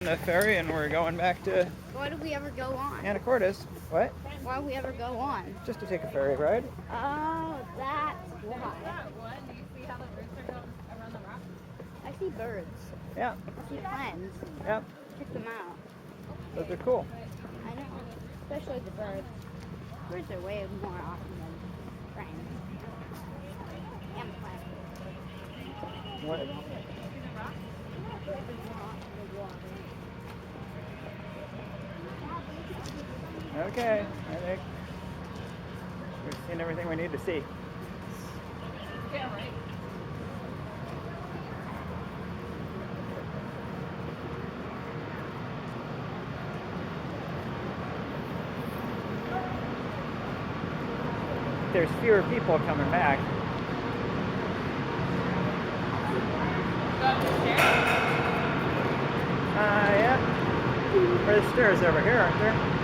the ferry and we're going back to Why do we ever go on? Anacortes. What? Why do we ever go on? Just to take a ferry ride. Oh, that's why. Do you see how the birds are going around the rock? I see birds. Yeah. I see hens. Yeah. Check them out. Those are cool. I know. Especially the birds. Birds are way more awesome than friends. And plants. What? Okay, I think we've seen everything we need to see. Yeah, right. There's fewer people coming back. Yeah. There's stairs over here, aren't there?